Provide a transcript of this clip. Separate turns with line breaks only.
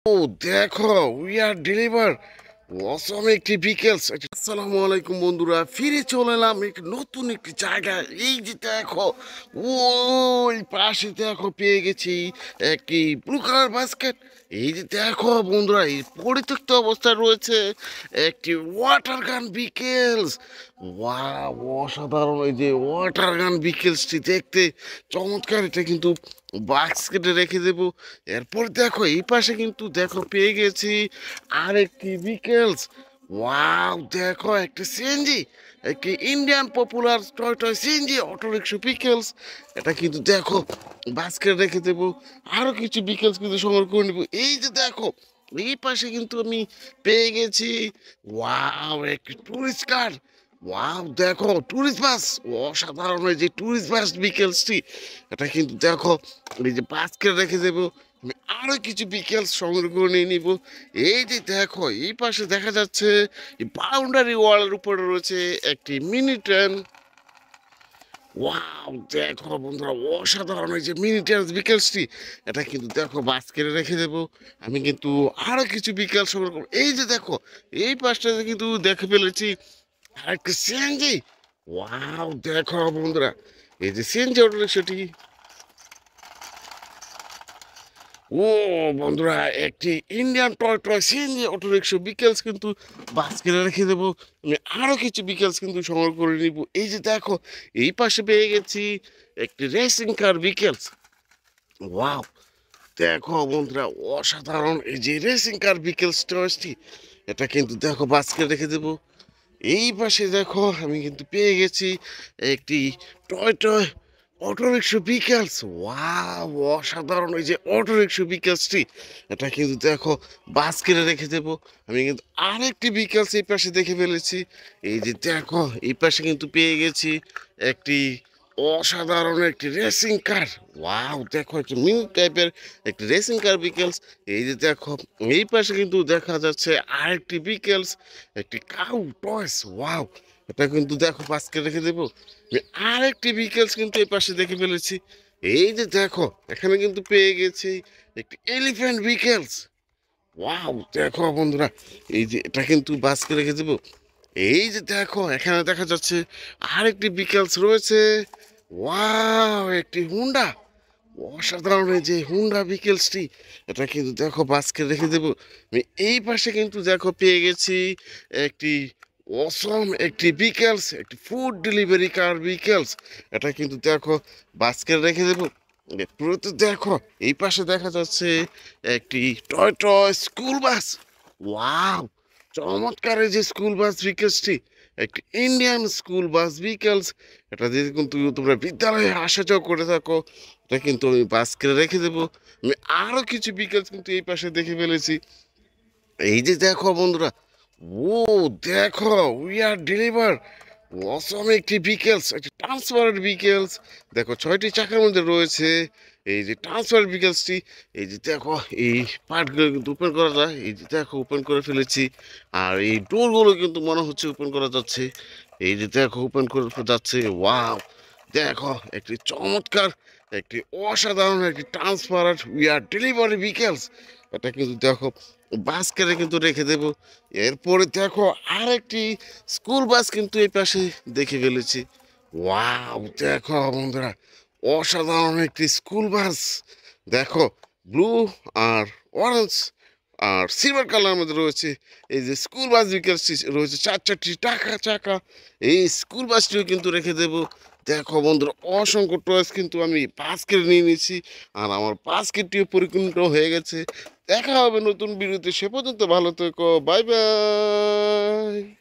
ও দেখো, we are deliver অসম একটি বিকেলস। আসসালামু আলাইকুম বন্ধুরা, ফিরে চলে এলাম একটি নতুন একটি জায়গায়। এই যে দেখো, ওই পাশে দেখো পেয়ে গেছি একটি ব্লু কালার বাস্কেট। এই যে দেখো বন্ধুরা, এই পরিত্যক্ত অবস্থায় রয়েছে একটি ওয়াটার গান বিকেলস। ওয়াও, অসাধারণ! এই যে ওয়াটার গান বিকেলসটি দেখতে চমৎকার। এটা কিন্তু বাস্কেটে রেখে দেবো। এরপর দেখো এই পাশে কিন্তু দেখো পেয়ে গেছি আরেকটি বিকেলস। ওয়াও, দেখো একটা সিএনজি, একটি Indian popular toy toy CNG auto rickshaw vehicles. এটা কিন্তু দেখো বাস্কেটে রেখে দেবো। আরও কিছু বিকেলস কিন্তু সংগ্রহ করে নেবো। এই যে দেখো এই পাশে কিন্তু আমি পেয়ে গেছি ওয়াও একটি টুরিস্ট কার। ওয়াও, দেখো টুরিস্ট বাস। অসাধারণ! এই যে টুরিস্ট বাস বিকেলসটি, এটা কিন্তু দেখো এই যে বাস্কেট রেখে দেবো। আমি আরো কিছু বিকেলস সংগ্রহ করে নিয়ে নিব। এই যে দেখো এই পাশে দেখা যাচ্ছে এই বাউন্ডারি ওয়ালের উপরে রয়েছে একটি মিনি ট্রেন। ওয়াও, দেখো বন্ধুরা, অসাধারণ! এই যে মিনি ট্রেন বিকেলসটি, এটা কিন্তু দেখো বাস্কেটে রেখে দেবো। আমি কিন্তু আরো কিছু বিকেল সংগ্রহ করবো। এই যে দেখো এই পাশটাতে কিন্তু দেখে ফেলেছি আরেকটা সিএনজি। ওয়াও, দেখো বন্ধুরা, এই যে সিএনজি অটো রিক্সাটি। ও বন্ধুরা, একটি Indian toy toy CNG auto rickshaw vehicles কিন্তু বাস্কেটে রেখে দেবো। আমি আরও কিছু বিকেলস কিন্তু সংগ্রহ করে নিব। এই যে দেখো এই পাশে পেয়ে গেছি একটি রেসিং কার বিকেলস। ওয়াও, দেখো বন্ধুরা, অসাধারণ! এই যে রেসিং কার বিকেলস টয়সটি, এটা কিন্তু দেখো বাস্কেটে রেখে দেবো। এই পাশে দেখো আমি কিন্তু পেয়ে গেছি একটি টয় টয় অটোরিক্সা বিকেলস। ওয়াও, অসাধারণ! এই যে অটোরিক্সা বিকেলসটি, এটা কিন্তু দেখো বাস্কেটে রেখে দেবো। আমি কিন্তু আরেকটি বিকেলস এই পাশে দেখে ফেলেছি। এই যে দেখো এই পাশে কিন্তু পেয়ে গেছি একটি অসাধারণ একটি রেসিং কার। ওয়াও, দেখো একটি মিনি টাইপের একটি রেসিং কার বিকেলস। এই যে দেখো এই পাশে কিন্তু দেখা যাচ্ছে আরেকটি বিকেলস, একটি কাউ টয়স। ওয়াও, এটা কিন্তু দেখো বাস্কেটে রেখে দেবো। আমি আরেকটি বিকেলস কিন্তু এই পাশে দেখে ফেলেছি। এই যে দেখো এখানে কিন্তু পেয়ে গেছি একটি এলিফ্যান্ট বিকেলস। ওয়াও, দেখো বন্ধুরা, এই যে এটা কিন্তু বাস্কে রেখে দেবো। এই যে দেখো এখানে দেখা যাচ্ছে আরেকটি বিকেলস রয়েছে। ওয়াও, একটি হুন্ডা। অসাধারণ! এই যে হুন্ডা বিকেলসটি, এটা কিন্তু দেখো বাস্কে রেখে দেবো। আমি এই পাশে কিন্তু দেখো পেয়ে গেছি একটি অসম একটি বিকেলস, একটি ফুড ডেলিভারি কার বিকেলস। এটা কিন্তু দেখো বাস্কে রেখে দেবো। পুরোতে দেখো এই পাশে দেখা যাচ্ছে একটি toy toy school bus. Wow, চমৎকার! এই যে স্কুল বাস বিকেলসটি, একটি ইন্ডিয়ান স্কুল বাস বিকেলস। এটা দিয়ে কিন্তু তোমরা বিদ্যালয়ে আসা যাওয়া করে থাকো। এটা কিন্তু আমি বাস্কেটে রেখে দেবো। আমি আরও কিছু বিকেলস কিন্তু এই পাশে দেখে ফেলেছি। এই যে দেখো বন্ধুরা, ও দেখো, উই আর ডেলিভার অসম একটি বিকেলস, একটি ট্রান্সফারের বিকেলস। দেখো 6টি চাকার মধ্যে রয়েছে এই যে ট্রান্সফার বিকেলসটি। এই যে দেখো এই পার্টগুলো কিন্তু ওপেন করা যায়। এই যে দেখো ওপেন করে ফেলেছি। আর এই ডোরগুলো কিন্তু মনে হচ্ছে ওপেন করা যাচ্ছে। এই যে দেখো ওপেন করে যাচ্ছে। ওয়াও, দেখো একটি চমৎকার, একটি অসাধারণ একটি ট্রান্সফারার উই আর ডেলিভারি বিকেলস। এটা কিন্তু দেখো বাস্কেটে কিন্তু রেখে দেবো। এরপরে দেখো আরেকটি স্কুল বাস কিন্তু এই পাশে দেখে ফেলেছি। ওয়াও, দেখো বন্ধুরা, অসাধারণ একটি স্কুল বাস। দেখো ব্লু আর অরেঞ্জ আর সিলভার কালার মধ্যে রয়েছে। এই যে স্কুল বাস বিকেলসটি রয়েছে 4 4টি টাকা চাকা। এই স্কুল বাসটিও কিন্তু রেখে দেবো। দেখো বন্ধুরা, অসংখ্য টয়েস কিন্তু আমি বাস্কেট নিয়ে নিয়েছি। আর আমার বাস্কেটটিও পরিপূর্ণ হয়ে গেছে। দেখা হবে নতুন ভিডিওতে। সে পর্যন্ত ভালো থেকো। Bye bye.